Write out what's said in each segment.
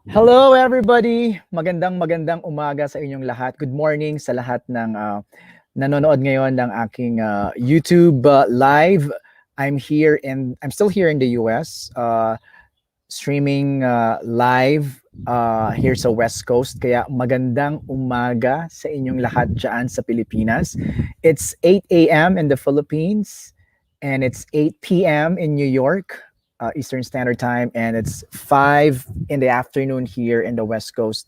Hello everybody! Magandang umaga sa inyong lahat. Good morning sa lahat ng nanonood ngayon ng aking YouTube live. I'm still here in the US, streaming live here sa West Coast. Kaya magandang umaga sa inyong lahat dyan sa Pilipinas. It's 8 a.m. in the Philippines and it's 8 p.m. in New York. Eastern Standard Time, and it's 5 in the afternoon here in the West Coast.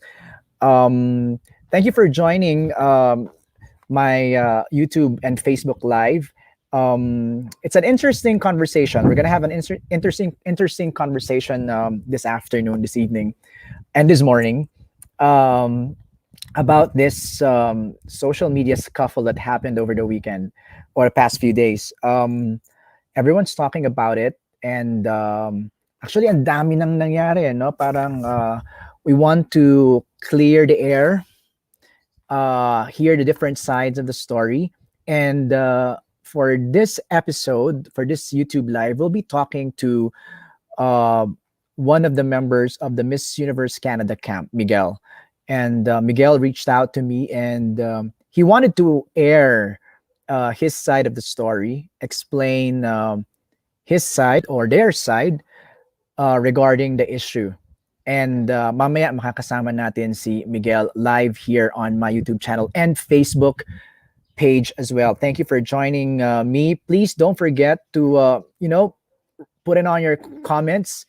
Thank you for joining my YouTube and Facebook Live. It's an interesting conversation. We're gonna have an interesting conversation this afternoon, this evening, and this morning um, about this social media scuffle that happened over the weekend or the past few days. Everyone's talking about it, and actually ang dami nang nangyari, no? Parang we want to clear the air, hear the different sides of the story, and for this episode, for this YouTube live, we'll be talking to uh, one of the members of the Miss Universe Canada camp, Miguel. And Miguel reached out to me, and he wanted to air his side of the story, explain his side or their side regarding the issue. And mamaya makakasama natin si Miguel live here on my YouTube channel and Facebook page as well. Thank you for joining me. Please don't forget to, put in on your comments.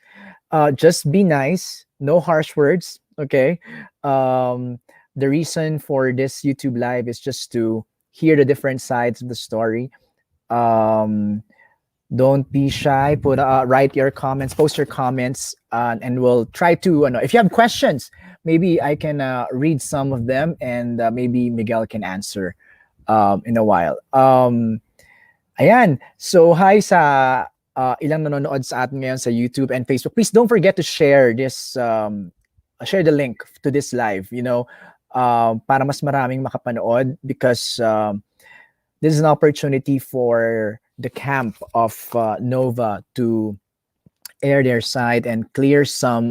Just be nice, no harsh words, okay? The reason for this YouTube live is just to hear the different sides of the story. Don't be shy. Write your comments, post your comments, and we'll try to. If you have questions, maybe I can read some of them, and maybe Miguel can answer in a while. Ayan. So hi sa ilang nanonood sa atin ngayon sa YouTube and Facebook. Please don't forget to share this. Share the link to this live. Para mas maraming makapanood, because this is an opportunity for the camp of Nova to air their side and clear some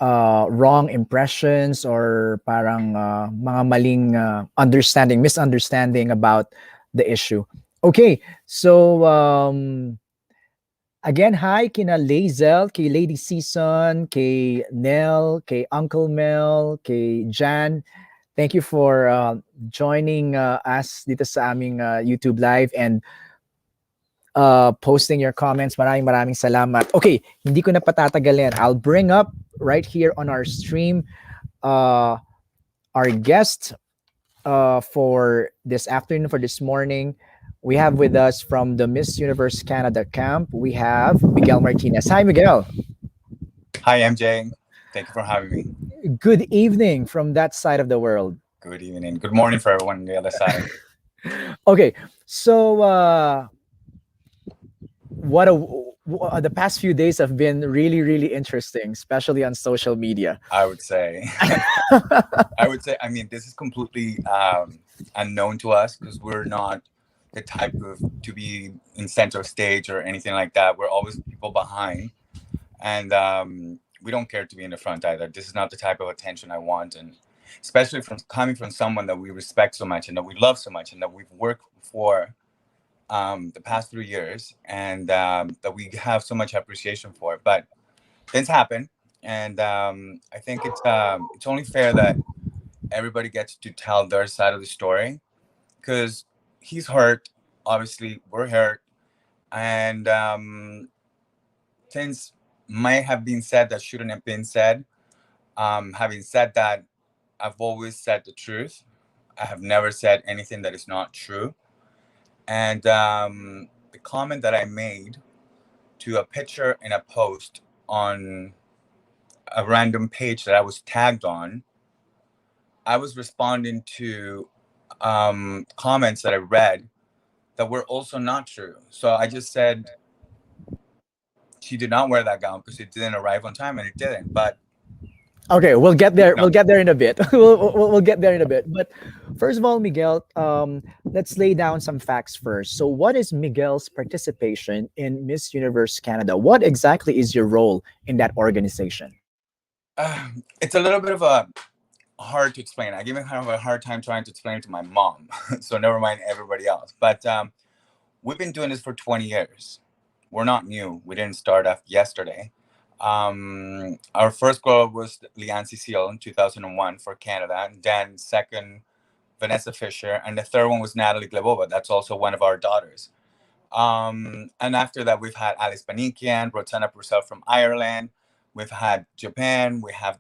wrong impressions or parang mga maling misunderstanding about the issue. Okay, so again, hi kina Lazel, kay Lady Season, kay Nell, kay Uncle Mel, kay Jan. Thank you for joining us dito sa aming YouTube live and posting your comments. Maraming salamat. Okay, hindi ko na patatagalin. I'll bring up right here on our stream our guest for this afternoon, for this morning. We have with us from the Miss Universe Canada camp, we have Miguel Martinez. Hi, Miguel. Hi, MJ. Thank you for having me. Good evening from that side of the world. Good evening. Good morning for everyone on the other side. Okay, so the past few days have been really interesting, especially on social media. I would say. I mean, this is completely unknown to us because we're not the type of to be in center stage or anything like that. We're always people behind, and we don't care to be in the front either. This is not the type of attention I want, and especially from coming from someone that we respect so much and that we love so much and that we've worked for the past 3 years, and that we have so much appreciation for. But things happen, and I think it's only fair that everybody gets to tell their side of the story, because he's hurt. Obviously, we're hurt, and things might have been said that shouldn't have been said. Having said that, I've always said the truth. I have never said anything that is not true. And the comment that I made to a picture in a post on a random page that I was tagged on, I was responding to comments that I read that were also not true. So I just said she did not wear that gown because it didn't arrive on time, and it didn't. But okay, we'll get there. No. We'll get there in a bit. we'll get there in a bit. But first of all, Miguel, let's lay down some facts first. So, what is Miguel's participation in Miss Universe Canada? What exactly is your role in that organization? It's a little bit of a hard to explain. I give it kind of a hard time trying to explain it to my mom. So never mind everybody else. But we've been doing this for 20 years. We're not new. We didn't start off yesterday. Our first girl was Leanne Cecile in 2001 for Canada. And then second, Vanessa Fisher. And the third one was Natalie Glebova. That's also one of our daughters. And after that, we've had Alice Panikian, Roxana Purcell from Ireland. We've had Japan. We have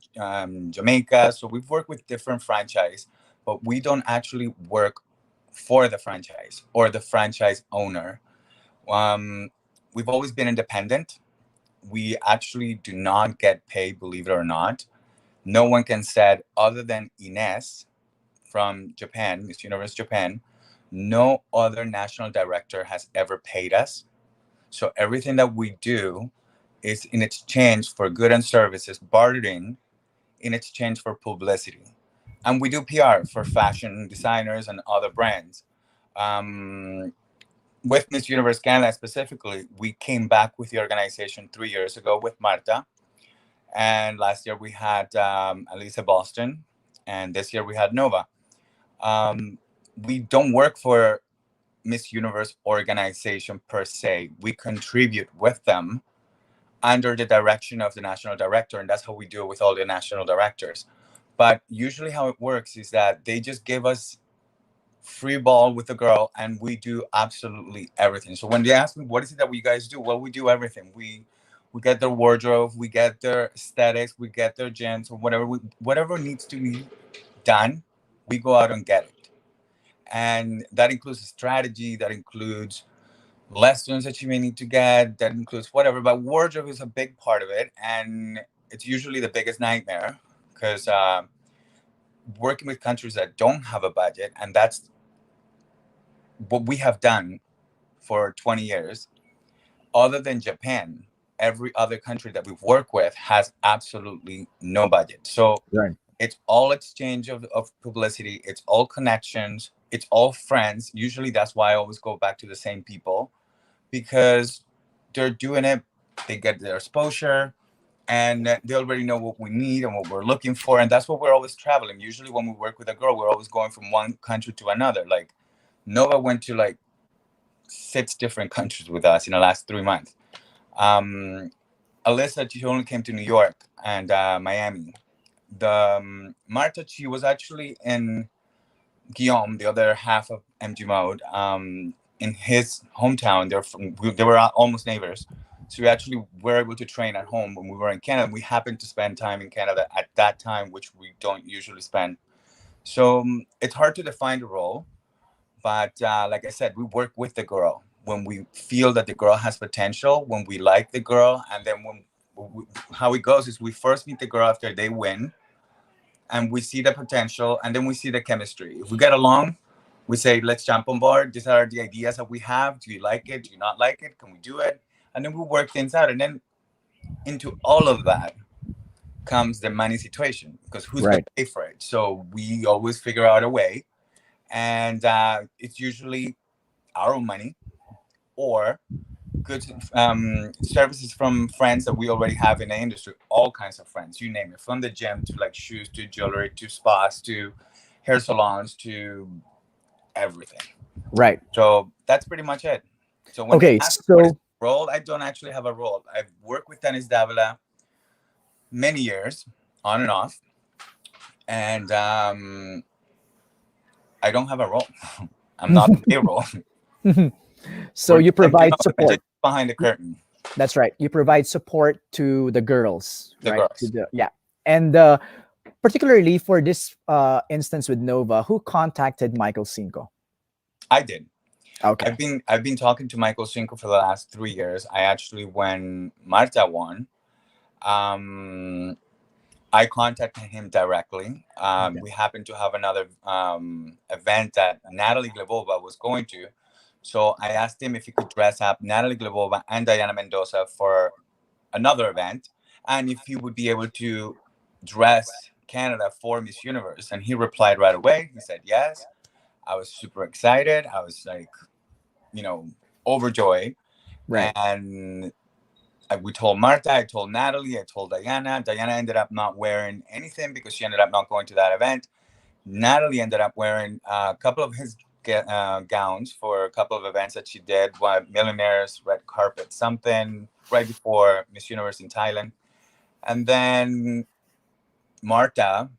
Jamaica. So we've worked with different franchise, but we don't actually work for the franchise or the franchise owner. Um, we've always been independent. We actually do not get paid, believe it or not. No one can say, other than Ines from Japan, Miss Universe Japan, no other national director has ever paid us. So everything that we do is in exchange for goods and services, bartering in exchange for publicity. And we do PR for fashion designers and other brands. Um, with Miss Universe Canada specifically, we came back with the organization 3 years ago with Marta. And last year we had Elisa Boston. And this year we had Nova. We don't work for Miss Universe organization per se. We contribute with them under the direction of the national director, and that's how we do it with all the national directors. But usually how it works is that they just give us free ball with the girl and we do absolutely everything. So when they ask me what is it that we guys do, well, we do everything. We get their wardrobe, we get their aesthetics, we get their gyms or whatever needs to be done, we go out and get it. And that includes strategy, that includes lessons that you may need to get, that includes whatever. But wardrobe is a big part of it, and it's usually the biggest nightmare because working with countries that don't have a budget, and that's what we have done for 20 years. Other than Japan, every other country that we've worked with has absolutely no budget. So Right. it's all exchange of publicity. It's all connections. It's all friends. Usually that's why I always go back to the same people because they're doing it. They get their exposure and they already know what we need and what we're looking for. And that's what we're always traveling. Usually when we work with a girl, we're always going from one country to another. Like Nova went to like 6 different countries with us in the last 3 months. Um, Alyssa, she only came to New York and Miami. The Marta, she was actually in Guillaume, the other half of MG Mode, in his hometown. They were almost neighbors. So we actually were able to train at home when we were in Canada. We happened to spend time in Canada at that time, which we don't usually spend. So it's hard to define the role. But like I said, we work with the girl when we feel that the girl has potential, when we like the girl. And then how it goes is we first meet the girl after they win and we see the potential and then we see the chemistry. If we get along, we say, let's jump on board. These are the ideas that we have. Do you like it? Do you not like it? Can we do it? And then we work things out. And then into all of that comes the money situation because who's going to pay for it? So we always figure out a way. And it's usually our own money or good services from friends that we already have in the industry, all kinds of friends, you name it, from the gym to like shoes to jewelry to spas to hair salons to everything. Right. So that's pretty much it. So when Okay, you ask so what is the role, I don't actually have a role. I've worked with Dennis Davila many years, on and off, and I don't have a role. I'm not the payroll. so you provide support just behind the curtain. That's right. You provide support to the girls, The right? girls. Yeah. And particularly for this instance with Nova, who contacted Michael Cinco? I did. Okay. I've been talking to Michael Cinco for the last 3 years. I actually, when Marta won, I contacted him directly. We happened to have another event that Natalie Glebova was going to. So I asked him if he could dress up Natalie Glebova and Diana Mendoza for another event, and if he would be able to dress Canada for Miss Universe. And he replied right away. He said yes. I was super excited. I was like, overjoyed. Right. And we told Marta, I told Natalie, I told Diana. Diana ended up not wearing anything because she ended up not going to that event. Natalie ended up wearing a couple of his gowns for a couple of events that she did. One Millionaires Red Carpet, something right before Miss Universe in Thailand. And then Marta,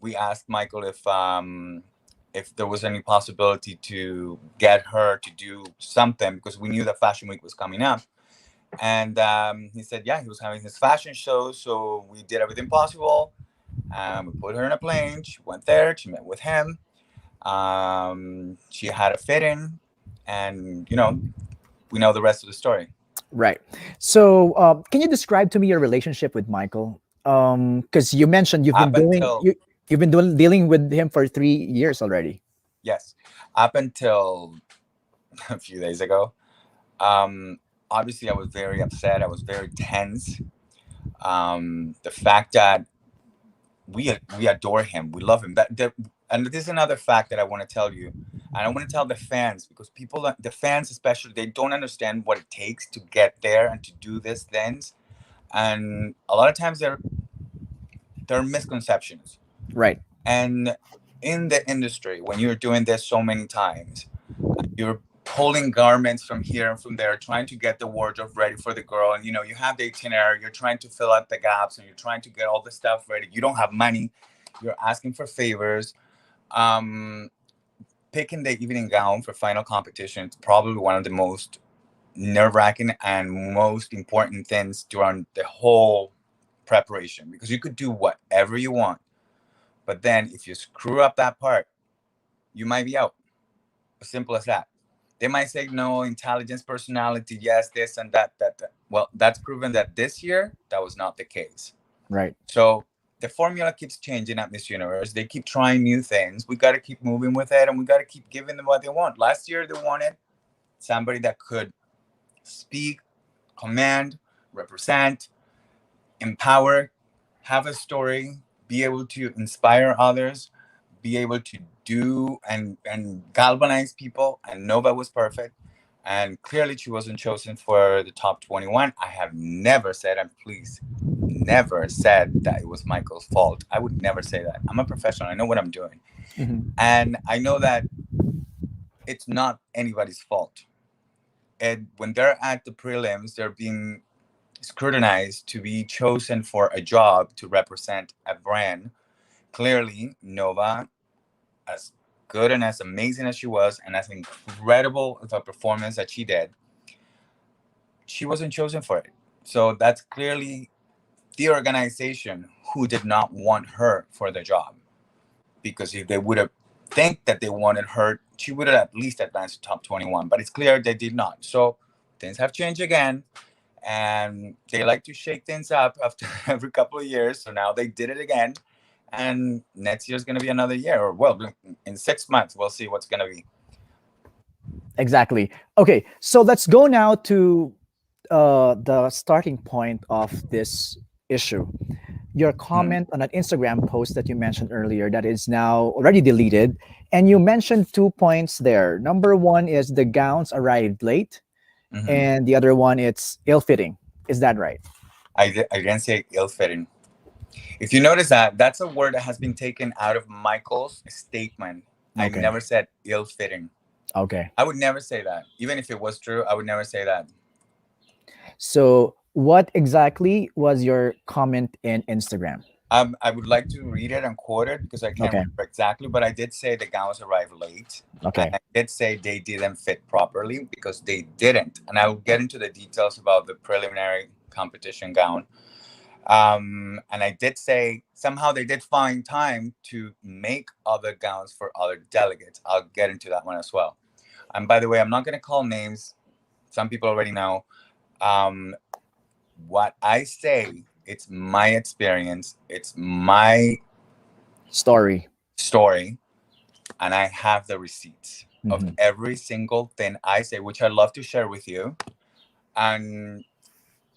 we asked Michael if there was any possibility to get her to do something because we knew that Fashion Week was coming up. And he said, yeah, he was having his fashion show. So we did everything possible. We put her in a plane. She went there. She met with him. She had a fit-in. And, we know the rest of the story. Right. So, can you describe to me your relationship with Michael? Because you mentioned Up until, you've been dealing with him for 3 years already. yes, up until a few days ago. Obviously, I was very upset. I was very tense. The fact that we adore him, we love him. And this is another fact that I want to tell you, and I want to tell the fans because the fans especially, they don't understand what it takes to get there and to do these things, and a lot of times there are misconceptions. Right. And in the industry, when you're doing this so many times, you're pulling garments from here and from there, trying to get the wardrobe ready for the girl. And, you have the itinerary, you're trying to fill out the gaps and you're trying to get all the stuff ready. You don't have money. You're asking for favors. Picking the evening gown for final competition is probably one of the most nerve-wracking and most important things during the whole preparation, because you could do whatever you want. But then if you screw up that part, you might be out. As simple as that. They might say no, intelligence, personality, yes, this and that. Well, that's proven that this year that was not the case. Right. So the formula keeps changing at Miss Universe. They keep trying new things. We got to keep moving with it, and we got to keep giving them what they want. Last year, they wanted somebody that could speak, command, represent, empower, have a story, be able to inspire others, be able to do and galvanize people. And Nova was perfect. And clearly she wasn't chosen for the top 21. I have never said, and please never said that it was Michael's fault. I would never say that. I'm a professional. I know what I'm doing. Mm-hmm. And I know that it's not anybody's fault. And when they're at the prelims, they're being scrutinized to be chosen for a job to represent a brand. Clearly, Nova, as good and as amazing as she was, and as incredible of a performance that she did, she wasn't chosen for it. So that's clearly the organization who did not want her for the job. Because if they would have think that they wanted her, she would have at least advanced to top 21. But it's clear they did not. So things have changed again. And they like to shake things up after every couple of years. So now they did it again. And next year is going to be another year. Or, well, in 6 months, we'll see what's going to be. Exactly. Okay, so let's go now to the starting point of this issue. Your comment on an Instagram post that you mentioned earlier that is now already deleted. And you mentioned 2 points there. Number one is the gowns arrived late. Mm-hmm. And the other one, it's ill-fitting. Is that right? I didn't say ill-fitting. If you notice that, that's a word that has been taken out of Michael's statement. Okay. I never said ill-fitting. Okay. I would never say that. Even if it was true, I would never say that. So what exactly was your comment in Instagram? I would like to read it and quote it because I can't Okay. remember exactly, but I did say the gowns arrived late. Okay. And I did say they didn't fit properly because they didn't. And I will get into the details about the preliminary competition gown. And I did say somehow they did find time to make other gowns for other delegates. I'll get into that one as well. And by the way, I'm not going to call names. Some people already know. What I say, it's my experience. It's my Story. And I have the receipts of Mhm. every single thing I say, which I love to share with you. And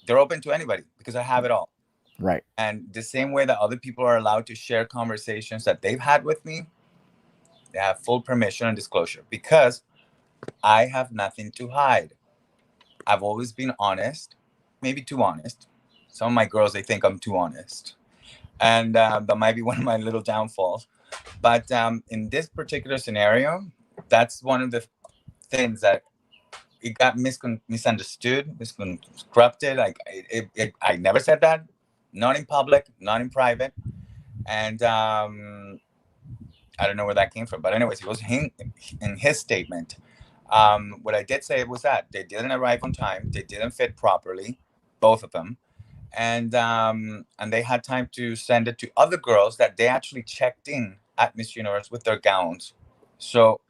they're open to anybody because I have it all. Right. And the same way that other people are allowed to share conversations that they've had with me, they have full permission and disclosure because I have nothing to hide. I've always been honest. maybe too honest. Some of my girls, they think I'm too honest, and that might be one of my little downfalls. But in this particular scenario, that's one of the things that it got misunderstood, misconstructed. Like I never said that, not in public, not in private, and I don't know where that came from. But anyways, it was him in his statement. What I did say was that they didn't arrive on time, they didn't fit properly, both of them, and they had time to send it to other girls that they actually checked in at Miss Universe with their gowns. So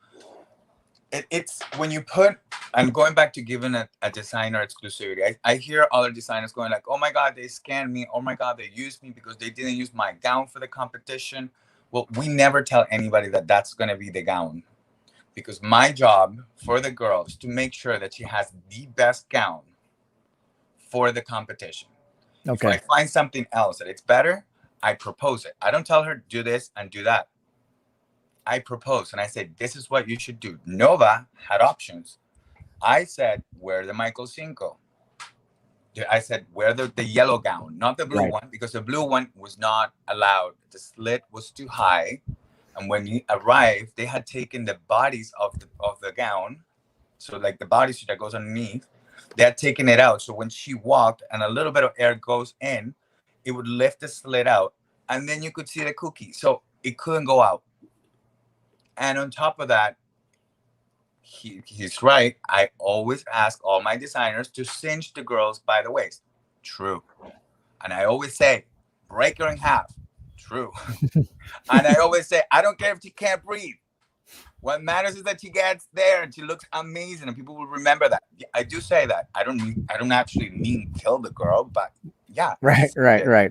it's when you put, and going back to giving a designer exclusivity, I hear other designers going like, oh my god, they scanned me, oh my god, they used me because they didn't use my gown for the competition. Well, we never tell anybody that that's going to be the gown, because my job for the girl is to make sure that she has the best gown for the competition. If I find something else that it's better, I propose it. I don't tell her do this and do that. I propose and I say, this is what you should do. Nova had options. I said, wear the Michael Cinco. I said, wear the yellow gown, not the blue one, because the blue one was not allowed. The slit was too high. And when you arrived, they had taken the bodies of the gown. So like the bodysuit that goes underneath, they had taken it out. So when she walked and a little bit of air goes in, it would lift the slit out. And then you could see the cookie. So it couldn't go out. And on top of that, he's right. I always ask all my designers to cinch the girls by the waist. True. And I always say, break her in half. True. And I always say, I don't care if she can't breathe. What matters is that she gets there and she looks amazing, and people will remember that. I do say that. I don't actually mean kill the girl, but yeah. Right.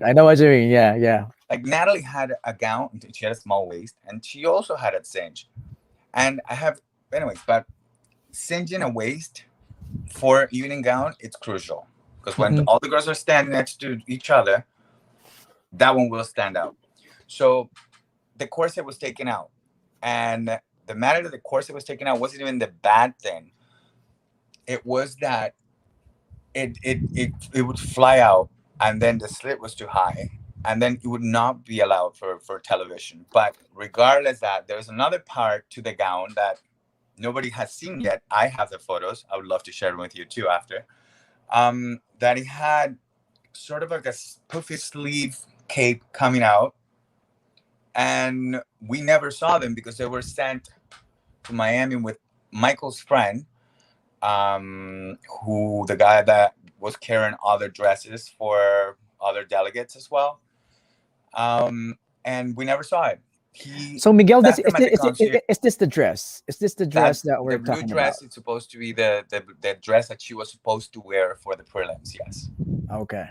I know what you mean. Yeah. Like Natalie had a gown, she had a small waist, and she also had a cinch. And anyways, but cinching a waist for evening gown, it's crucial. Because when all the girls are standing next to each other, that one will stand out. So the corset was taken out. And the matter that the corset was taken out wasn't even the bad thing. It was that it would fly out, and then the slit was too high, and then it would not be allowed for television. But regardless that, there's another part to the gown that nobody has seen yet. I have the photos. I would love to share them with you too after. That it had sort of like a puffy sleeve cape coming out, and we never saw them because they were sent to Miami with Michael's friend, who the guy that was carrying other dresses for other delegates as well. And we never saw it. So Miguel, is this the dress? Is this the dress that we're talking about? The blue dress, it's supposed to be the dress that she was supposed to wear for the prelims, yes. Okay.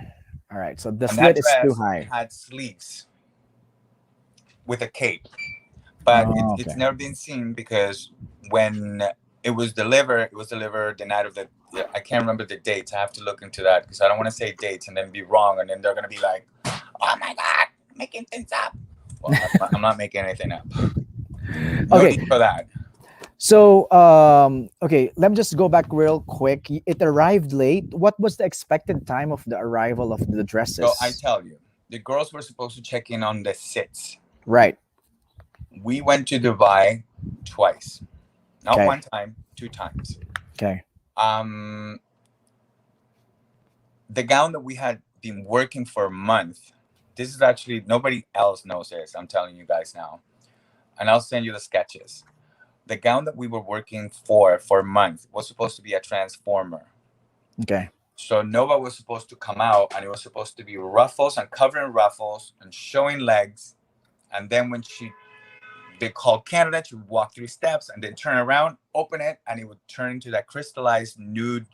All right. So the slit is too high. It had sleeves with a cape. But it's never been seen because when it was delivered the night of I can't remember the dates. I have to look into that because I don't want to say dates and then be wrong. And then they're going to be like, oh my God, making things up. Well, I'm not making anything up. No need for that. So, let me just go back real quick. It arrived late. What was the expected time of the arrival of the dresses? So I tell you, the girls were supposed to check in on the 6th. Right. We went to Dubai twice. Not one time, 2 times. Okay. The gown that we had been working for a month, this is actually, nobody else knows this. I'm telling you guys now. And I'll send you the sketches. The gown that we were working for a month was supposed to be a transformer. Okay. So Nova was supposed to come out and it was supposed to be ruffles and covering ruffles and showing legs. And then when they called Canada, she would walk 3 steps and then turn around, open it, and it would turn into that crystallized, nude,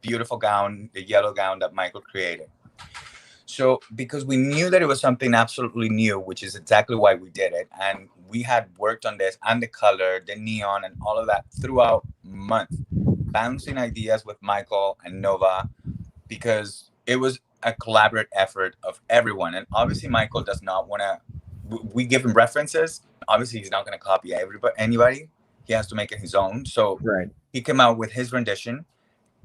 beautiful gown, the yellow gown that Michael created. So because we knew that it was something absolutely new, which is exactly why we did it, and we had worked on this and the color, the neon, and all of that throughout a month, bouncing ideas with Michael and Nova, because it was a collaborative effort of everyone. And obviously Michael does not want to, we give him references. Obviously he's not going to copy anybody. He has to make it his own. So he came out with his rendition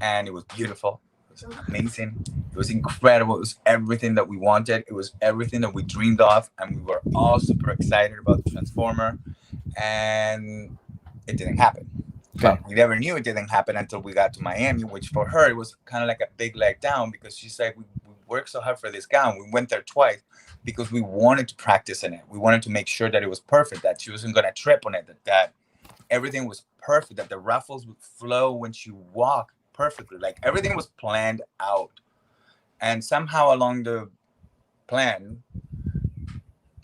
and it was beautiful. It was amazing. It was incredible. It was everything that we wanted. It was everything that we dreamed of, and we were all super excited about the Transformer. And it didn't happen. Okay. But we never knew it didn't happen until we got to Miami, which for her it was kind of like a big leg down because she's like, we worked so hard for this gown. We went there twice because we wanted to practice in it. We wanted to make sure that it was perfect, that she wasn't going to trip on it, that everything was perfect, that the ruffles would flow when she walked perfectly. Like everything was planned out. And somehow along the plan,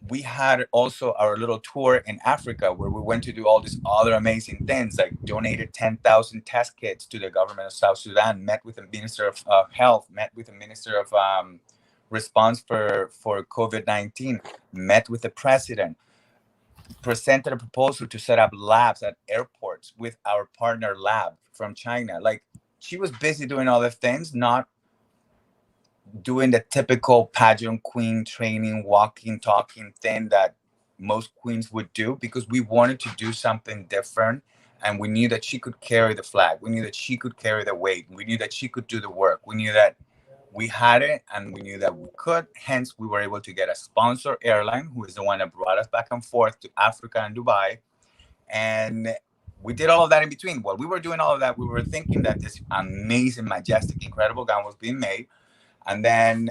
we had also our little tour in Africa where we went to do all these other amazing things, like donated 10,000 test kits to the government of South Sudan, met with the Minister of Health, met with the Minister of Response for COVID-19, met with the president, presented a proposal to set up labs at airports with our partner lab from China. Like she was busy doing other things, not doing the typical pageant queen training, walking, talking thing that most queens would do, because we wanted to do something different. And we knew that she could carry the flag. We knew that she could carry the weight. We knew that she could do the work. We knew that we had it and we knew that we could. Hence, we were able to get a sponsor airline, who is the one that brought us back and forth to Africa and Dubai. And we did all of that in between. While we were doing all of that, we were thinking that this amazing, majestic, incredible gown was being made. And then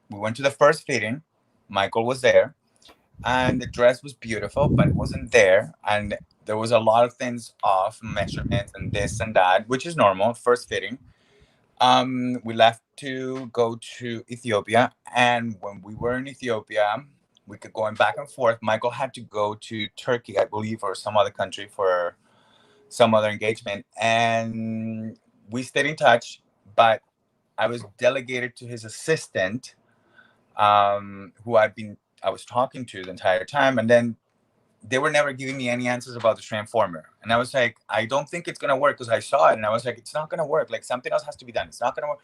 we went to the first fitting. Michael was there. And the dress was beautiful, but it wasn't there. And there was a lot of things off, measurements and this and that, which is normal, first fitting. We left to go to Ethiopia. And when we were in Ethiopia, we could going back and forth. Michael had to go to Turkey, I believe, or some other country for some other engagement. And we stayed in touch, but I was delegated to his assistant, who I was talking to the entire time. And then they were never giving me any answers about the Transformer. And I was like, I don't think it's going to work, because I saw it. And I was like, it's not going to work. Like something else has to be done. It's not going to work.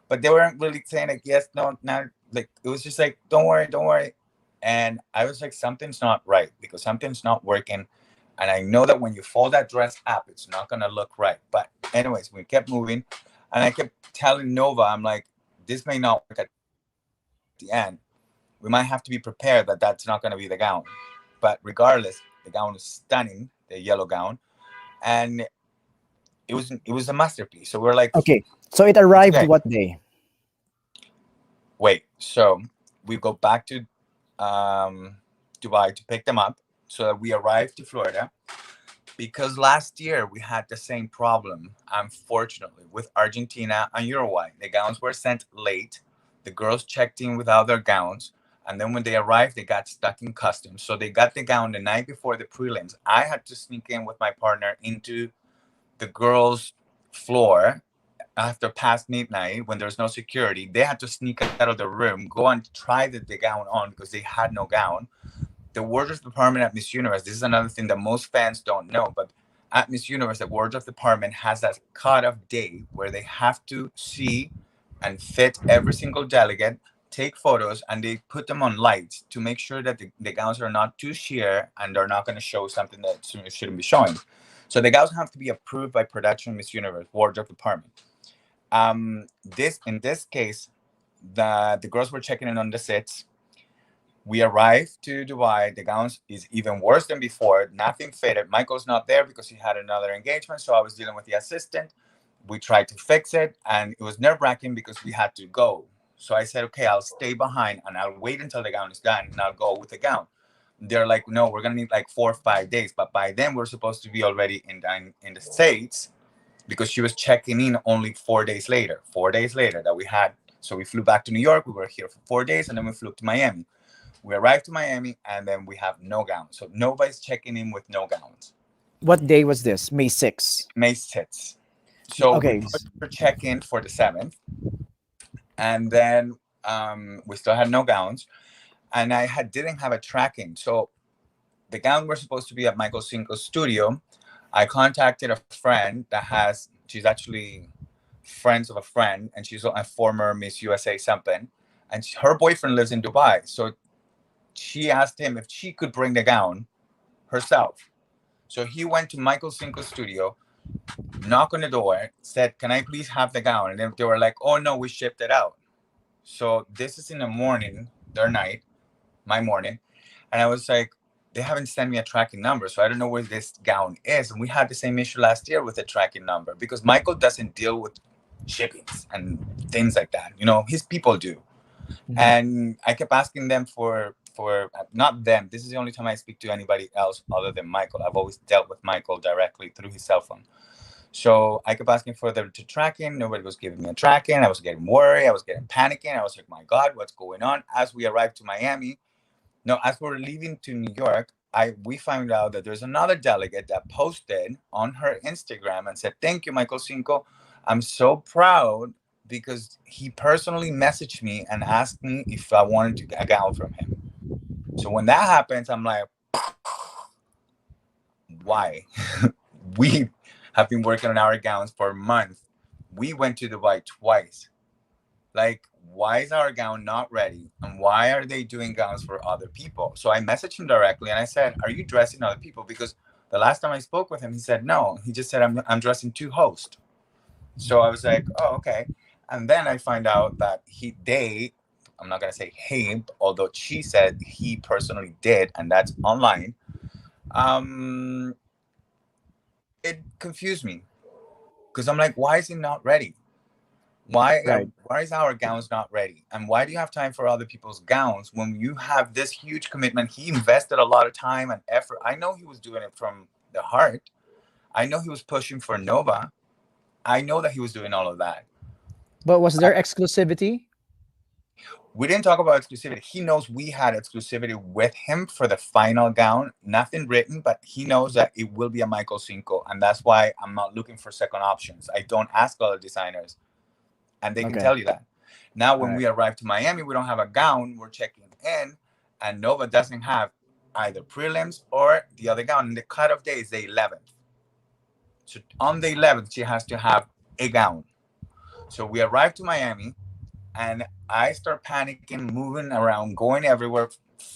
But they weren't really saying like, yes, no, not like, it was just like, don't worry, don't worry. And I was like, something's not right, because something's not working. And I know that when you fold that dress up, it's not going to look right. But anyways, we kept moving. And I kept telling Nova, I'm like, this may not work at the end. We might have to be prepared that that's not going to be the gown. But regardless, the gown is stunning, the yellow gown. And it was a masterpiece. So we're like, Okay. So it arrived okay. what day? Wait, so we go back to Dubai to pick them up. So that we arrived to Florida. Because last year we had the same problem, unfortunately, with Argentina and Uruguay. The gowns were sent late. The girls checked in without their gowns. And then when they arrived, they got stuck in customs. So they got the gown the night before the prelims. I had to sneak in with my partner into the girls' floor after past midnight when there's no security. They had to sneak out of the room, go and try the gown on because they had no gown. The wardrobe department at Miss Universe, this is another thing that most fans don't know, but at Miss Universe, the wardrobe department has that cut-off day where they have to see and fit every single delegate, take photos, and they put them on lights to make sure that the gowns are not too sheer and they're not going to show something that shouldn't be showing. So the gowns have to be approved by production Miss Universe, wardrobe department. In this case, the girls were checking in on the sets. We arrived to Dubai. The gowns is even worse than before. Nothing fitted. Michael's not there because he had another engagement. So I was dealing with the assistant. We tried to fix it, and it was nerve-wracking because we had to go. So I said, okay, I'll stay behind and I'll wait until the gown is done and I'll go with the gown. They're like, no, we're going to need like 4 or 5 days. But by then we're supposed to be already in the States, because she was checking in only 4 days later. 4 days later that we had. So we flew back to New York. We were here for 4 days, and then we flew to Miami. We arrived to Miami, and then we have no gowns. So nobody's checking in with no gowns. What day was this? May 6th. May 6th. So Okay. we put our check-in for the 7th. And then we still had no gowns. And I didn't have a tracking. So the gown were supposed to be at Michael Cinco's studio. I contacted a friend she's actually friends of a friend, and she's a former Miss USA something. And her boyfriend lives in Dubai. So she asked him if she could bring the gown herself. So he went to Michael Cinco's studio, knock on the door, said, "Can I please have the gown?" And then they were like, "Oh no, we shipped it out." So this is in the morning, their night, my morning, and I was like, they haven't sent me a tracking number, so I don't know where this gown is. And we had the same issue last year with the tracking number because Michael doesn't deal with shippings and things like that. You know, his people do. Mhm. And I kept asking them for not them. This is the only time I speak to anybody else other than Michael. I've always dealt with Michael directly through his cell phone. So I kept asking for them to track in. Nobody was giving me a track in. I was getting worried. I was getting panicking. I was like, my God, what's going on? As we arrived to Miami, no, as we were leaving to New York, we found out that there's another delegate that posted on her Instagram and said, "Thank you, Michael Cinco. I'm so proud because he personally messaged me and asked me if I wanted to get a gown from him." So when that happens, I'm like, why? We have been working on our gowns for months. We went to Dubai twice. Like, why is our gown not ready? And why are they doing gowns for other people? So I messaged him directly and I said, "Are you dressing other people?" Because the last time I spoke with him, he said, "No." He just said, I'm dressing two hosts. So I was like, oh, okay. And then I find out that I'm not going to say he, although she said he personally did, and that's online. Um, it confused me because I'm like, why is it not ready? Right. Why is our gowns not ready? And why do you have time for other people's gowns when you have this huge commitment? He invested a lot of time and effort. I know he was doing it from the heart. I know he was pushing for Nova. I know that he was doing all of that. But was there exclusivity? We didn't talk about exclusivity. He knows we had exclusivity with him for the final gown. Nothing written, but he knows that it will be a Michael Cinco. And that's why I'm not looking for second options. I don't ask other designers, and they can Okay. tell you that. Now, All when right. we arrive to Miami, we don't have a gown. We're checking in, and Nova doesn't have either prelims or the other gown. And the cutoff day is the 11th. So on the 11th, she has to have a gown. So we arrive to Miami, and I start panicking, moving around, going everywhere,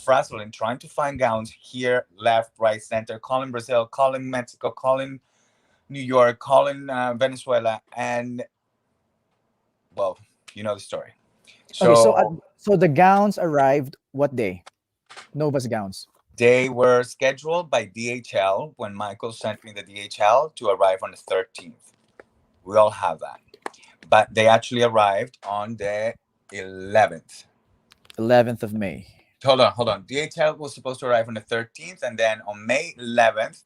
frazzling, trying to find gowns here, left, right, center, calling Brazil, calling Mexico, calling New York, calling Venezuela, and well, you know the story. Okay. So So so the gowns arrived what day? Nova's gowns. they were scheduled by DHL when Michael sent me the DHL to arrive on the 13th. We all have that. But they actually arrived on the 11th. 11th of May. Hold on. DHL was supposed to arrive on the 13th, and then on May 11th,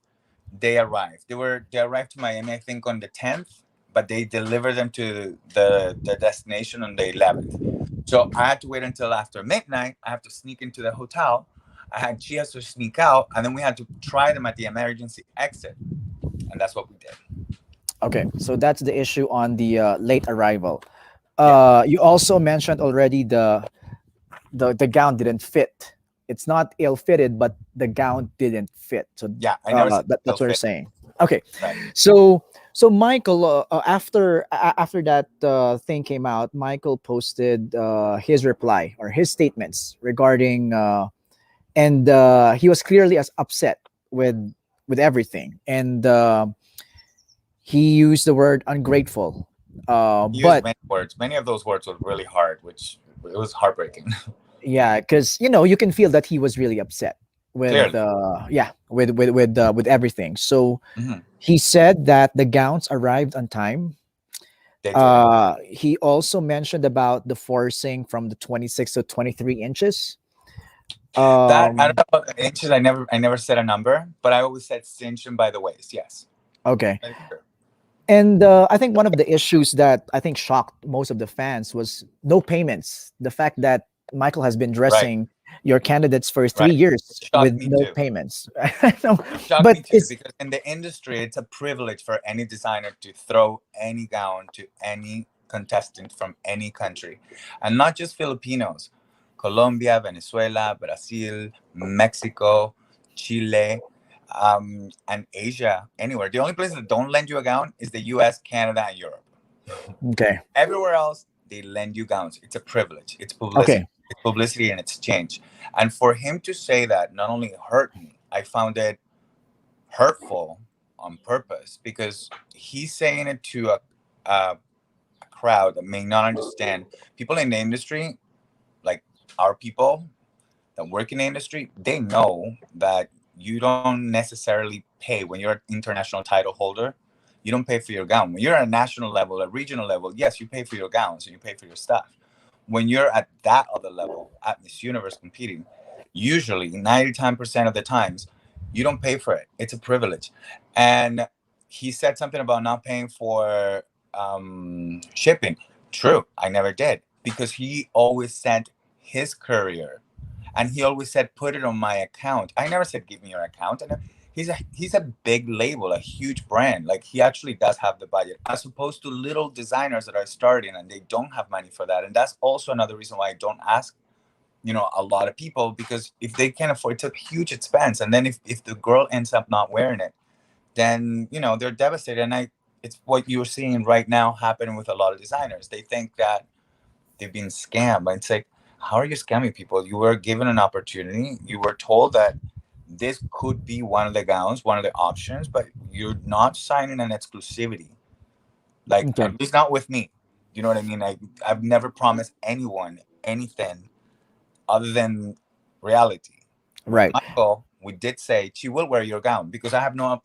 they arrived. They arrived to Miami, I think, on the 10th, but they delivered them to the destination on the 11th. So I had to wait until after midnight. I have to sneak into the hotel. She has to sneak out, and then we had to try them at the emergency exit, and that's what we did. Okay. So that's the issue on the late arrival. Yeah, You also mentioned already the gown didn't fit. It's not ill-fitted, but the gown didn't fit. So yeah. I never said that's it'll what you're fit. saying. Okay. Right. So Michael, after that thing came out, Michael posted his reply or his statements regarding, and he was clearly as upset with everything, and he used the word ungrateful. He used But many words. Many of those words were really hard, which it was heartbreaking. yeah, because you can feel that he was really upset with Clearly, with everything. So hmm he said that the gowns arrived on time. they did. He also mentioned about the forcing from the 26 to 23 inches. That I don't Um, know about inches. I never said a number, but I always said cinching by the waist. Yes, okay. that is true. And I think one of the issues that I think shocked most of the fans was no payments. The fact that Michael has been Right, dressing your candidates for three right. years It shocked with me no too. payments. I know, It shocked but me too it's because in the industry, it's a privilege for any designer to throw any gown to any contestant from any country, and not just Filipinos. Colombia, Venezuela, Brazil, Mexico, Chile, and Asia, anywhere. The only places that don't lend you a gown is the US, Canada, and Europe. okay. Everywhere else, they lend you gowns. It's a privilege. It's Okay. publicity. It's publicity and exchange. And for him to say that not only hurt me, I found it hurtful on purpose because he's saying it to a crowd that may not understand. People in the industry, like our people that work in the industry, they know that you don't necessarily pay when you're an international title holder. You don't pay for your gown. When you're at a national level, a regional level, yes, you pay for your gowns and you pay for your stuff. When you're at that other level, at Miss Universe competing, usually 99% of the times, you don't pay for it. It's a privilege. And he said something about not paying for shipping. True, I never did because he always sent his courier and he always said put it on my account. I never said give me your account. And he's a big label, a huge brand. Like he actually does have the budget, as opposed to little designers that are starting and they don't have money for that. And that's also another reason why I don't ask, a lot of people, because if they can't afford, it's a huge expense. And then if the girl ends up not wearing it, then they're devastated. And it's what you're seeing right now happening with a lot of designers. They think that they've been scammed. But it's like, how are you scamming people? You were given an opportunity. You were told that this could be one of the gowns, one of the options, but you're not signing an exclusivity. Like, Okay. at least not with me. You know what I mean? I've never promised anyone anything other than reality. With Right. Michael, we did say she will wear your gown because I have no.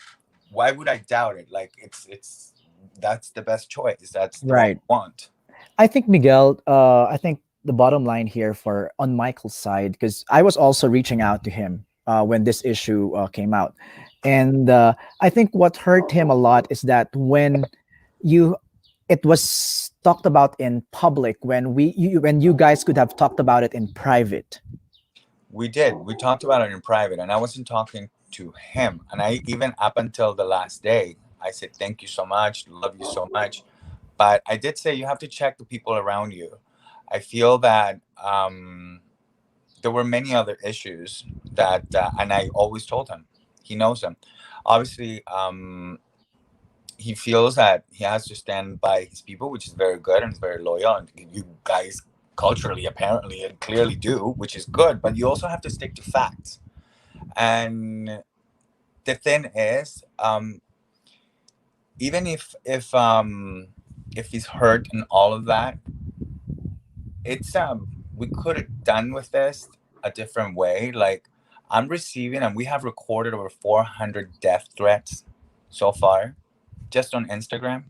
Why would I doubt it? Like, it's that's the best choice. That's the one Right. I want. I think Miguel, I think the bottom line here for on Michael's side, because I was also reaching out to him when this issue came out, and I think what hurt him a lot is that when you it was talked about in public when when you guys could have talked about it in private. We did. We talked about it in private, and I wasn't talking to him. And I even up until the last day, I said thank you so much, love you so much. But I did say you have to check the people around you. I feel that there were many other issues that, and I always told him, he knows them. Obviously, he feels that he has to stand by his people, which is very good and is very loyal. And you guys culturally, apparently, and clearly do, which is good. But you also have to stick to facts. And the thing is, even if he's hurt and all of that, it's we could have done with this a different way. Like I'm receiving, and we have recorded over 400 death threats so far, just on Instagram.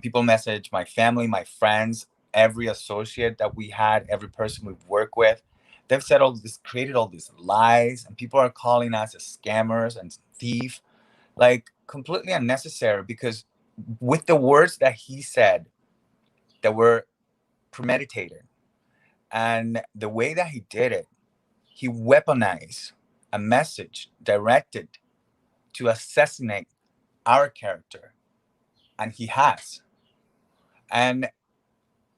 People message my family, my friends, every associate that we had, every person we've worked with. They've said all this, created all these lies, and people are calling us as scammers and thief, like completely unnecessary. Because with the words that he said, that were premeditated, and the way that he did it, he weaponized a message directed to assassinate our character, and he has. And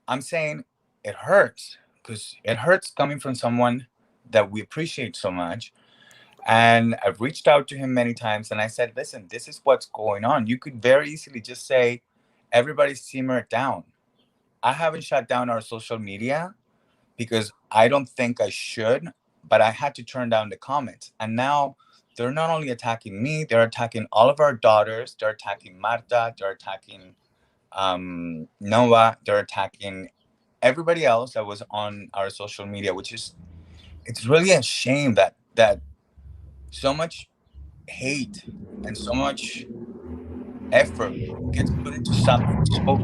I'm saying it hurts because it hurts coming from someone that we appreciate so much. And I've reached out to him many times and I said, listen, this is what's going on. You could very easily just say, everybody simmer it down. I haven't shut down our social media because I don't think I should, but I had to turn down the comments. And now they're not only attacking me, they're attacking all of our daughters, they're attacking Marta, they're attacking Noah, they're attacking everybody else that was on our social media, which is, it's really a shame that so much hate and so much effort gets put into something so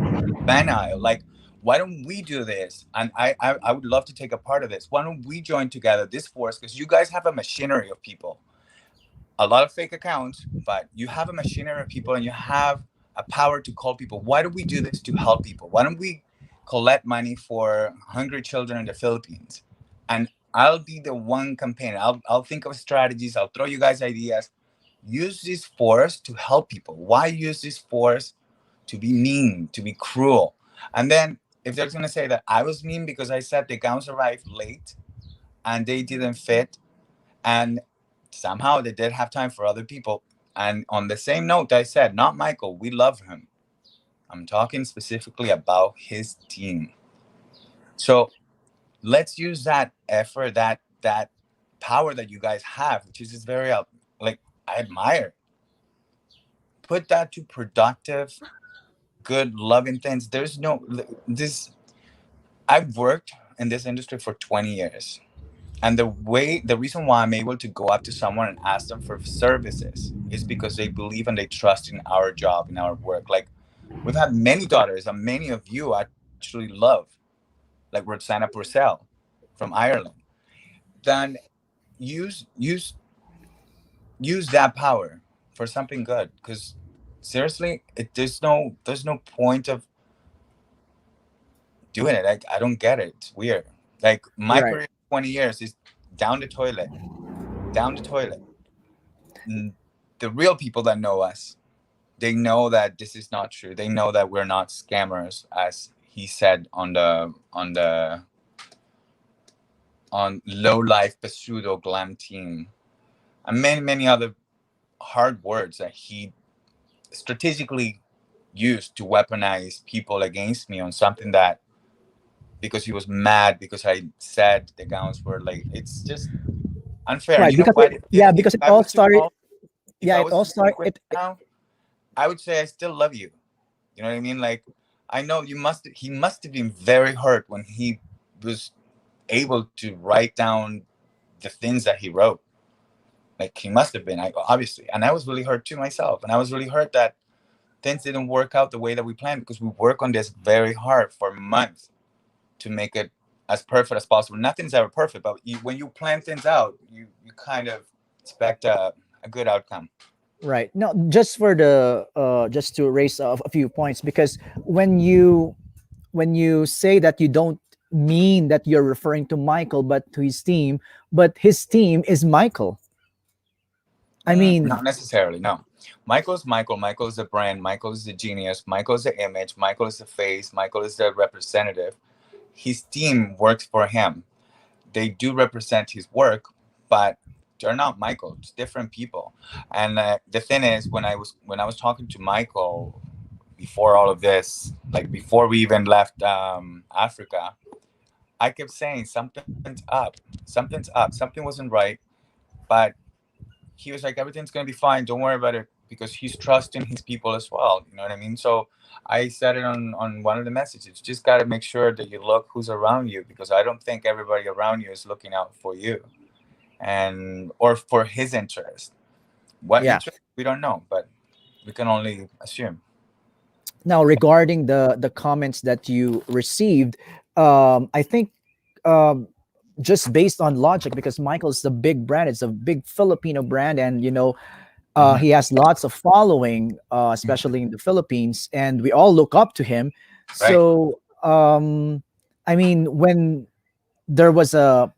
banal. Like, why don't we do this? And I would love to take a part of this. Why don't we join together this force? Because you guys have a machinery of people, a lot of fake accounts, but you have a machinery of people and you have a power to call people. Why don't we do this to help people? Why don't we collect money for hungry children in the Philippines? And I'll be the one campaign. I'll think of strategies. I'll throw you guys ideas. Use this force to help people. Why use this force to be mean, to be cruel? And then if they're going to say that I was mean because I said the gowns arrived late and they didn't fit, and somehow they did have time for other people. And on the same note, I said, not Michael, we love him. I'm talking specifically about his team. So let's use that effort, that power that you guys have, which is just very like I admire. put that to productive, good, loving things. There's no this. I've worked in this industry for 20 years. And the reason why I'm able to go up to someone and ask them for services is because they believe and they trust in our job, in our work. Like, we've had many daughters, and many of you actually love, like Roxana Purcell from Ireland. Then use use use that power for something good. Because seriously, there's no point of doing it. Like, I don't get it. It's weird. Like, my Right. career, 20 years, is down the toilet, down the toilet. Mm, the real people that know us, they know that this is not true. They know that we're not scammers, as he said on low life pseudo glam team, and many other hard words that he strategically used to weaponize people against me on something that, because he was mad because I said the gowns were like, it's just unfair. And Right. you know Because what? yeah, If because it I all was to started. call, if Yeah, I it was all to started. speak with him now, I would say I still love you. You know what I mean? Like, I know he must have been very hurt when he was able to write down the things that he wrote. Like, he must have been, obviously. And I was really hurt too myself. And I was really hurt that things didn't work out the way that we planned, because we work on this very hard for months to make it as perfect as possible. Nothing's ever perfect, but when you plan things out, you kind of expect a good outcome. Right. No, just for the just to raise a few points, because when you say that, you don't mean that you're referring to Michael but to his team, but his team is Michael. I mean, Not necessarily, no. Michael is Michael. Michael is the brand. Michael is the genius. Michael is the image. Michael is the face. Michael is the representative. His team works for him. They do represent his work, but they're not Michael. It's different people. And the thing is, when I was talking to Michael before all of this, like before we even left Africa, I kept saying something's up, something's up, something wasn't right. But he was like, everything's gonna be fine. Don't worry about it, because he's trusting his people as well. You know what I mean? So I said it on one of the messages. Just gotta make sure that you look who's around you, because I don't think everybody around you is looking out for you and or for his interest. What yeah. interest we don't know, but we can only assume. Now, regarding the comments that you received, I think, um, just based on logic, because Michael's a big brand, it's a big Filipino brand, and Mhm. he has lots of following, especially in the Philippines, and we all look up to him. Right. So, I mean, when there was an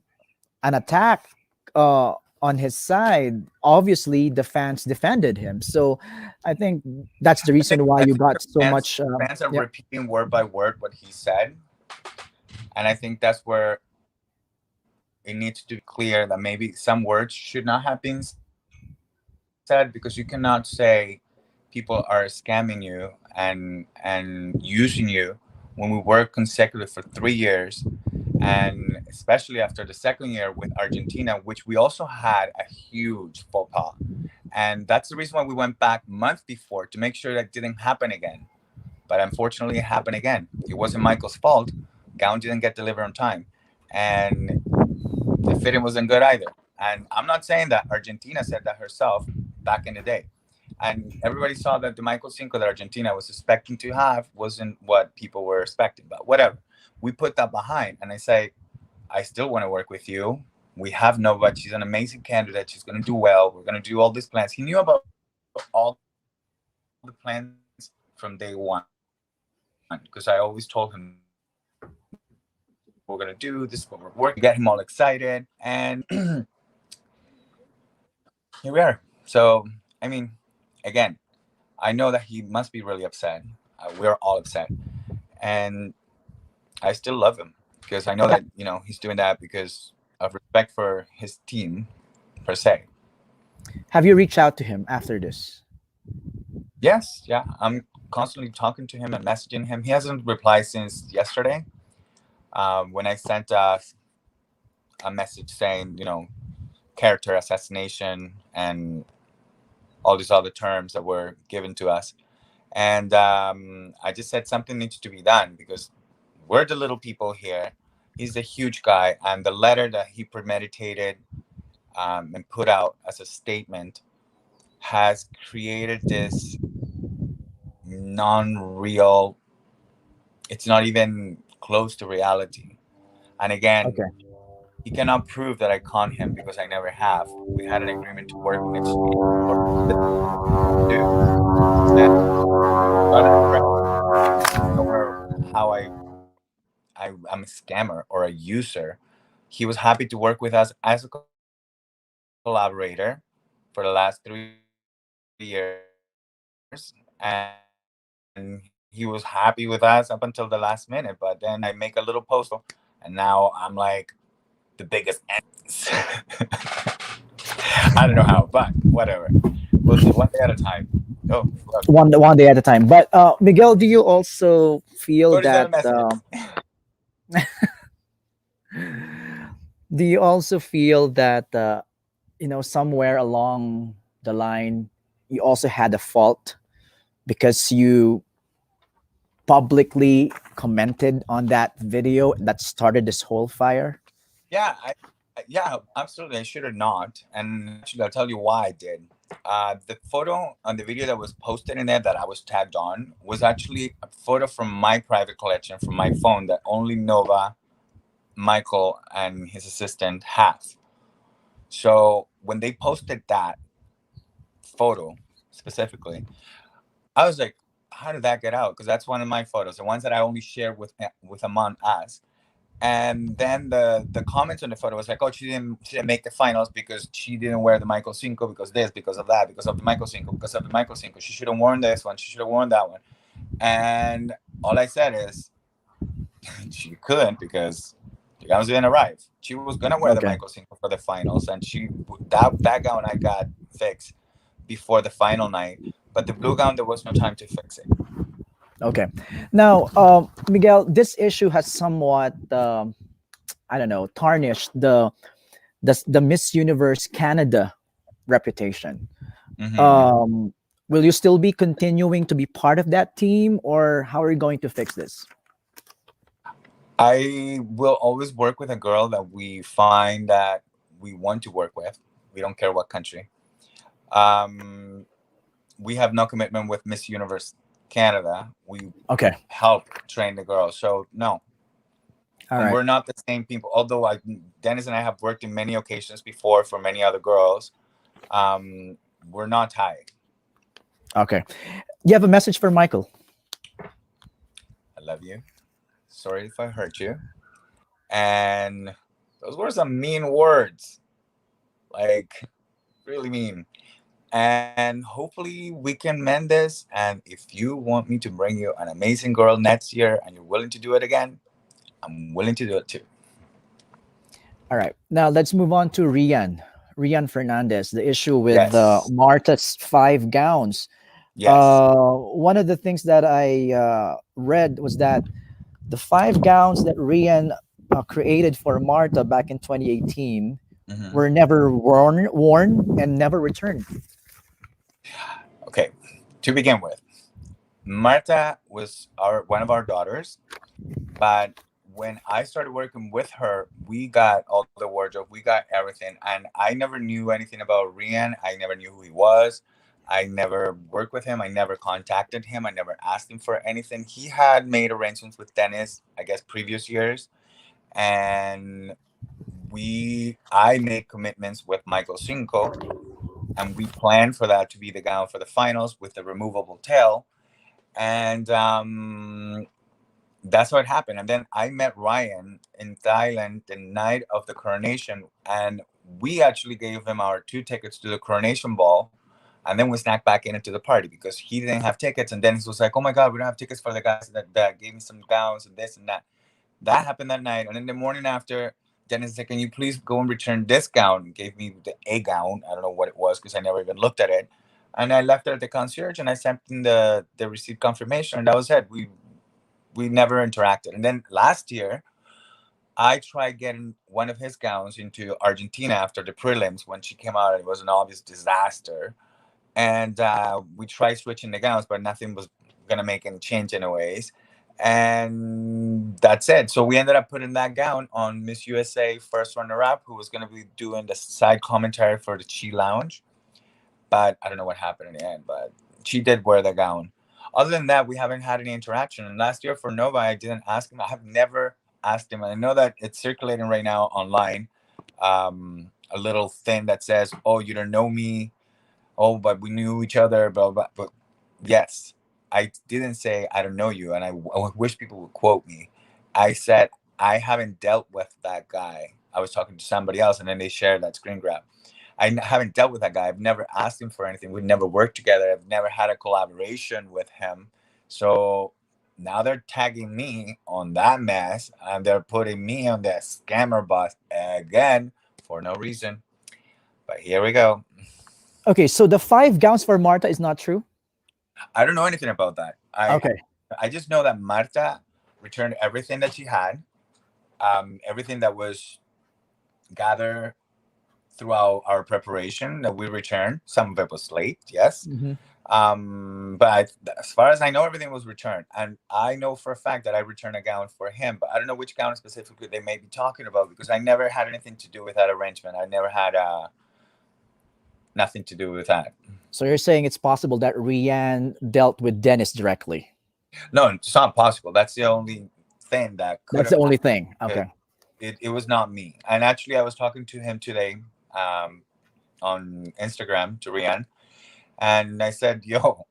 attack uh, on his side, obviously the fans defended him. So, I think that's the I think reason why I you think got so fans much. fans are Yeah, repeating word by word what he said, and I think that's where it needs to be clear that maybe some words should not have been said, because you cannot say people are scamming you and using you when we worked consecutively for 3 years, and especially after the second year with Argentina, which we also had a huge faux pas. And that's the reason why we went back month before, to make sure that didn't happen again. But unfortunately, it happened again. It wasn't Michael's fault. Gown didn't get delivered on time, and the fitting wasn't good either. And I'm not saying that. Argentina said that herself back in the day. And everybody saw that the Michael Cinco that Argentina was expecting to have wasn't what people were expecting. But whatever. We put that behind. And I say, I still want to work with you. We have Nova. She's an amazing candidate. She's going to do well. We're going to do all these plans. He knew about all the plans from day one, because I always told him we're going to do this, is what we're working on, this is what we're going to do. We get him all excited. And here we are. So, I mean, again, I know that he must be really upset. We're all upset. And I still love him, because I know yeah. that, he's doing that because of respect for his team, per se. Have you reached out to him after this? Yes, yeah. I'm constantly talking to him and messaging him. He hasn't replied since yesterday, when I sent a message saying, character assassination and all these other terms that were given to us. And I just said something needs to be done because we're the little people here. He's a huge guy, and the letter that he premeditated and put out as a statement has created this non-real. It's not even close to reality. And again, Okay. he cannot prove that I con him because I never have. We had an agreement to work mutually for this too. And other friends aware how I'm a scammer or a user. He was happy to work with us as a collaborator for the last 3 years, and he was happy with us up until the last minute. But then I make a little post on social, and now I'm like the biggest I don't know how, but whatever. We'll see one day at a time. Oh, look, One day at a time. But Miguel, do you also feel what is that a that? message? Do you also feel that somewhere along the line you also had a fault because you publicly commented on that video that started this whole fire? Yeah, yeah, absolutely. I should have not, and actually, I'll tell you why I did. The photo on the video that was posted in there that I was tagged on was actually a photo from my private collection from my phone that only Nova, Michael, and his assistant have. So when they posted that photo specifically, I was like, "How did that get out?" Because that's one of my photos, the ones that I only share with Amon as. And then the comments on the photo was like, "Oh, she didn't make the finals because she didn't wear the Michael Cinco because this, because of that, because of the Michael Cinco, because of the Michael Cinco. She should have worn this one. She should have worn that one." And all I said is she couldn't because the gowns didn't arrive. She was gonna wear the Okay. Michael Cinco for the finals, and that gown I got fixed before the final night. But the blue gown, there was no time to fix it. Okay. Now, Miguel, this issue has somewhat, I don't know, tarnished the Miss Universe Canada reputation. Hmm. Um, will you still be continuing to be part of that team, or how are you going to fix this? I will always work with a girl that we find that we want to work with. We don't care what country. Um, we have no commitment with Miss Universe Canada. We Okay. help train the girls. So no, All and right. we're not the same people. Although Dennis and I have worked in many occasions before for many other girls. Um, we're not tied. Okay. You have a message for Michael. I love you. Sorry if I hurt you. And those were some mean words, like really mean. And hopefully we can mend this. And if you want me to bring you an amazing girl next year and you're willing to do it again, I'm willing to do it too. All right. Now let's move on to Rian. Rian Fernandez, the issue with Yes. Marta's 5 gowns. Yes. One of the things that I read was that the 5 gowns that Rian created for Marta back in 2018 Hmm. were never worn and never returned. Okay. To begin with, Marta was our one of our daughters, but when I started working with her, we got all the wardrobe, we got everything, and I never knew anything about Rian. I never knew who he was. I never worked with him. I never contacted him. I never asked him for anything. He had made arrangements with Dennis, I guess, previous years, and I made commitments with Michael Cinco, and we planned for that to be the gown for the finals with the removable tail, and that's what happened. And then I met Ryan in Thailand the night of the coronation, and we actually gave him our 2 tickets to the coronation ball. And then we snacked back into the party because he didn't have tickets. And Dennis was like, "Oh my God, we don't have tickets for the guys that gave me some gowns and this and that." That happened that night. And then the morning after, Dennis said, "Can you please go and return this gown?" He gave me the A gown. I don't know what it was because I never even looked at it. And I left it at the concierge and I sent in the receipt confirmation. And that was it. We never interacted. And then last year, I tried getting one of his gowns into Argentina after the prelims when she came out. And it was an obvious disaster. and we tried switching the gowns, but nothing was gonna make any change anyways. And that's it. So we ended up putting that gown on Miss USA first runner up, who was gonna be doing the side commentary for the Chi Lounge. But I don't know what happened in the end. But she did wear the gown. Other than that, we haven't had any interaction. And last year for Nova, I didn't ask him. I have never asked him. And I know that it's circulating right now online. A little thing that says, "Oh, you don't know me. Oh, but we knew each other." Blah blah. But yes, I didn't say I don't know you, and I wish people would quote me. I said I haven't dealt with that guy. I was talking to somebody else, and then they shared that screen grab. Haven't dealt with that guy. I've never asked him for anything. We've never worked together. I've never had a collaboration with him. So now they're tagging me on that mess, and they're putting me on that scammer bus again for no reason. But here we go. Okay, so the 5 gowns for Marta is not true. I don't know anything about that. Okay. I just know that Marta returned everything that she had, everything that was gathered throughout our preparation that we returned. Some of it was late, yes. Mhm. But as far as I know, everything was returned, and I know for a fact that I returned a gown for him. But I don't know which gown specifically they may be talking about because I never had anything to do with that arrangement. I never had nothing to do with that. So you're saying it's possible that Rian dealt with Dennis directly. No, it's not possible. That's the only thing that could That's have the only thing. happened. Okay. It was not me. And actually, I was talking to him today um, on Instagram to Rian, and I said, "Yo,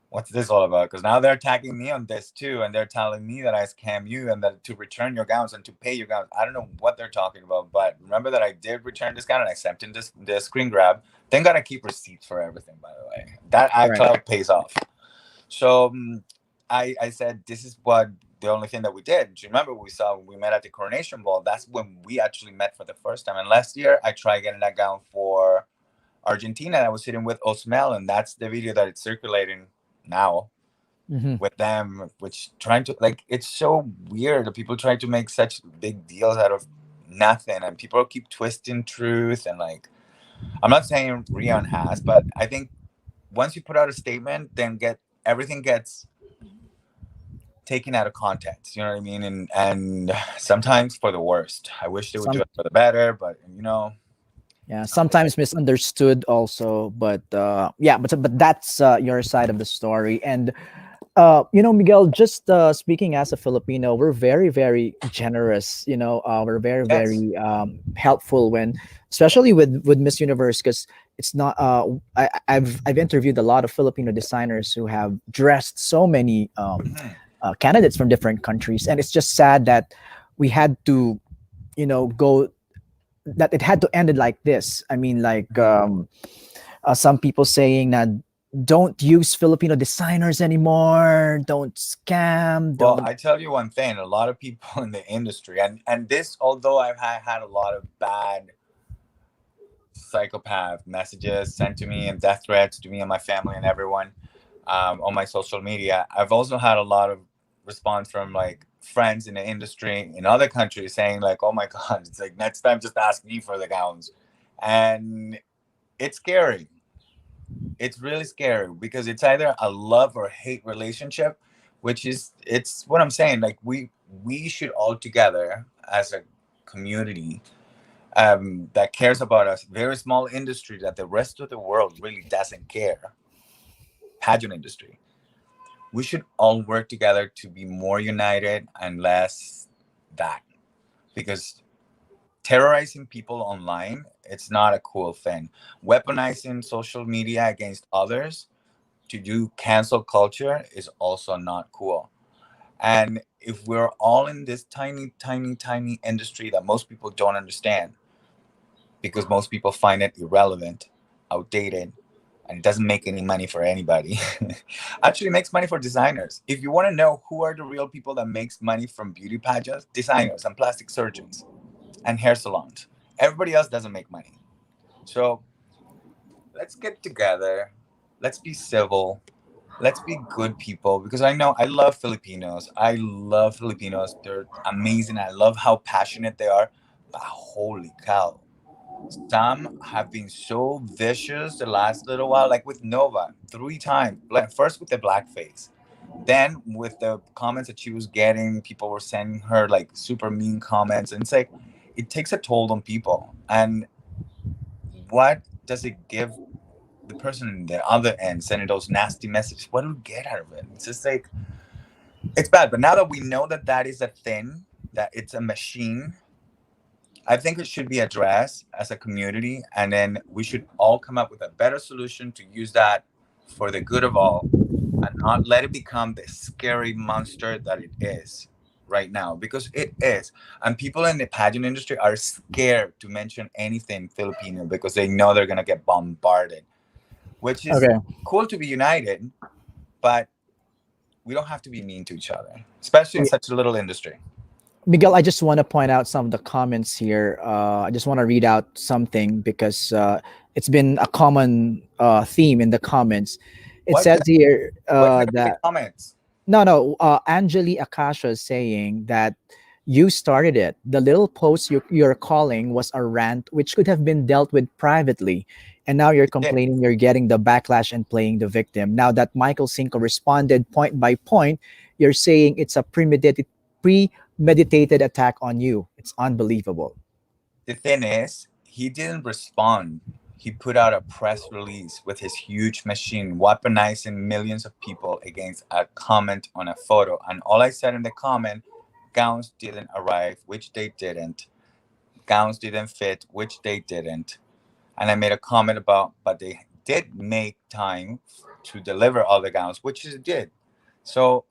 what's this all about?" Because now they're tagging me on this too, and they're telling me that I scam you and that to return your gowns and to pay your gowns. I don't know what they're talking about, but remember that I did return this gown and I sent in this screen grab. Thank God I keep receipts for everything, by the way. That Right. actually pays off. So I said this is what the only thing that we did. Do you remember we met at the coronation ball? That's when we actually met for the first time. And last year I tried getting that gown for Argentina. I was sitting with Osmel, and that's the video that it's circulating now Hmm. with them, which trying to like it's so weird that people try to make such big deals out of nothing, and people keep twisting truth. And like I'm not saying Rion has, but I think once you put out a statement, then get everything gets taken out of context. You know what I mean? And sometimes for the worst. I wish they would do Some it for the better, but you know, Yeah, sometimes misunderstood also, but yeah, but that's your side of the story. And Miguel, just speaking as a Filipino, we're very, very generous. We're very, yes. very helpful especially with Miss Universe, because it's not. I've interviewed a lot of Filipino designers who have dressed so many Mhm. candidates from different countries, and it's just sad that we had to, go that it had to end it like this. I mean, like some people saying that don't use Filipino designers anymore, don't scam, Well, don't. I tell you one thing, a lot of people in the industry, and this, although I've had a lot of bad psychopath messages sent to me and death threats to me and my family and everyone on my social media, I've also had a lot of response from like friends in the industry in other countries saying like, "Oh my God, it's like next time just ask me for the gowns," and it's scary. It's really scary because it's either a love or hate relationship, which is it's what I'm saying. Like we should all together as a community that cares about us, very small industry that the rest of the world really doesn't care, pageant industry. We should all work together to be more united and less that. Because terrorizing people online, it's not a cool thing. Weaponizing social media against others to do cancel culture is also not cool. And if we're all in this tiny, tiny, tiny industry that most people don't understand, because most people find it irrelevant, outdated, and it doesn't make any money for anybody. Actually makes money for designers. If you want to know who are the real people that makes money from beauty pageants, designers and plastic surgeons and hair salons. Everybody else doesn't make money. So let's get together. Let's be civil. Let's be good people because I know I love Filipinos. I love Filipinos. They're amazing. I love how passionate they are. But holy cow, some have been so vicious the last little while, like with Nova, 3 times. Like first with the blackface, then with the comments that she was getting, people were sending her like super mean comments, and it's like it takes a toll on people. And what does it give the person in the other end sending those nasty messages? What do we get out of it? It's just like it's bad. But now that we know that that is a thing, that it's a machine, I think it should be addressed as a community, and then we should all come up with a better solution to use that for the good of all, and not let it become the scary monster that it is right now, because it is. And people in the pageant industry are scared to mention anything Filipino because they know they're gonna get bombarded, which is Okay. cool to be united, but we don't have to be mean to each other, especially in such a little industry. Miguel, I just want to point out some of the comments here. I just want to read out something because it's been a common theme in the comments. It What says here what kind of that comments? no, Angeli Akasha is saying that you started it. The little post you're calling was a rant which could have been dealt with privately. And now you're Yeah. complaining you're getting the backlash and playing the victim. Now that Michael Cinco responded point by point, you're saying it's a premeditated attack on you. It's unbelievable. The thing is, he didn't respond. He put out a press release with his huge machine, weaponizing millions of people against a comment on a photo. And all I said in the comment, gowns didn't arrive, which they didn't. Gowns didn't fit, which they didn't. And I made a comment about, but they did make time to deliver all the gowns, which it did. So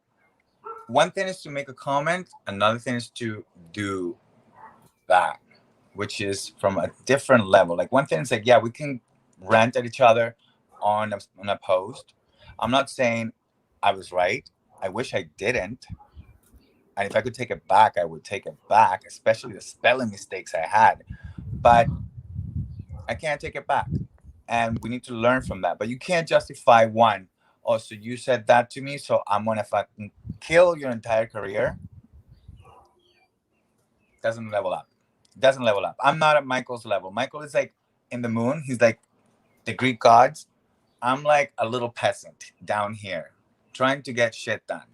one thing is to make a comment, another thing is to do that, which is from a different level. Like one thing is like, yeah, we can rant at each other on a post. I'm not saying I was right. I wish I didn't. And if I could take it back, I would take it back, especially the spelling mistakes I had. But I can't take it back. And we need to learn from that. But you can't justify one. Oh, so you said that to me, so I'm gonna fucking kill your entire career. Doesn't level up. Doesn't level up. I'm not at Michael's level. Michael is like in the moon. He's like the Greek gods. I'm like a little peasant down here, trying to get shit done.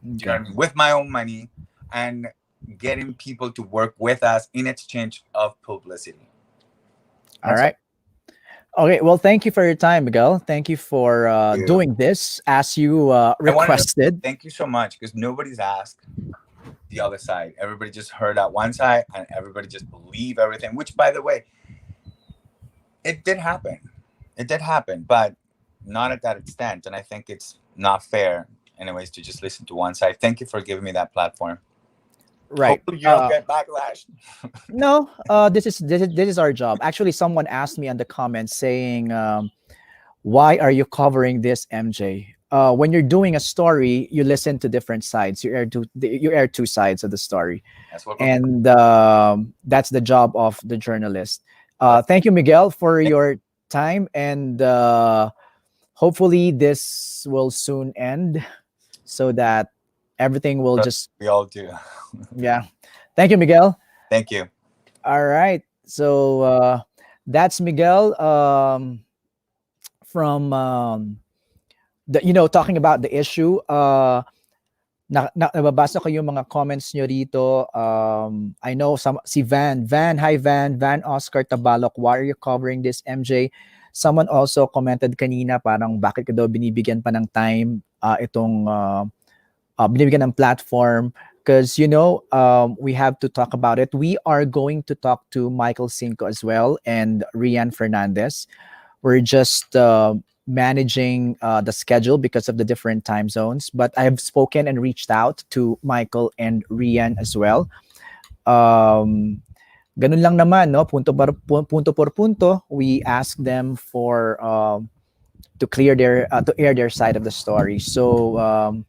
Do you know what I mean? With my own money and getting people to work with us in exchange of publicity. All right. Okay. Well, thank you for your time, Miguel. Thank you for You. doing this as you I wanted to requested. thank you so much because nobody's asked the other side. Everybody just heard that one side and everybody just believe everything, which by the way, it did happen. It did happen, but not at that extent. And I think it's not fair anyways to just listen to one side. Thank you for giving me that platform. Right. Hopefully you don't get backlash. No, this is our job. Actually, someone asked me in the comments saying, "Why are you covering this, MJ?" When you're doing a story, you listen to different sides. You air two sides of the story, That's what and that's the job of the journalist. Thank you, Miguel, for your time, and hopefully this will soon end, so that everything will just we all do. yeah. Thank you, Miguel. Thank you. All right. So that's Miguel from talking about the issue. Nababasa ko yung mga comments nyo rito. I know si Van, hi Van Oscar Tabalok, why are you covering this, MJ? Someone also commented kanina parang bakit ka daw binibigyan pa ng time itong binibigyan ng platform. Because, we have to talk about it. We are going to talk to Michael Cinco as well and Rian Fernandez. We're just managing the schedule because of the different time zones. But I have spoken and reached out to Michael and Rian as well. Ganun lang naman, no? Punto por punto. We ask them for to air their side of the story. So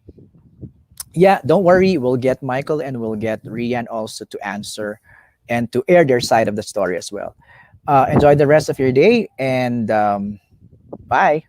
yeah, don't worry. We'll get Michael and we'll get Rian also to answer and to air their side of the story as well. Enjoy the rest of your day and bye.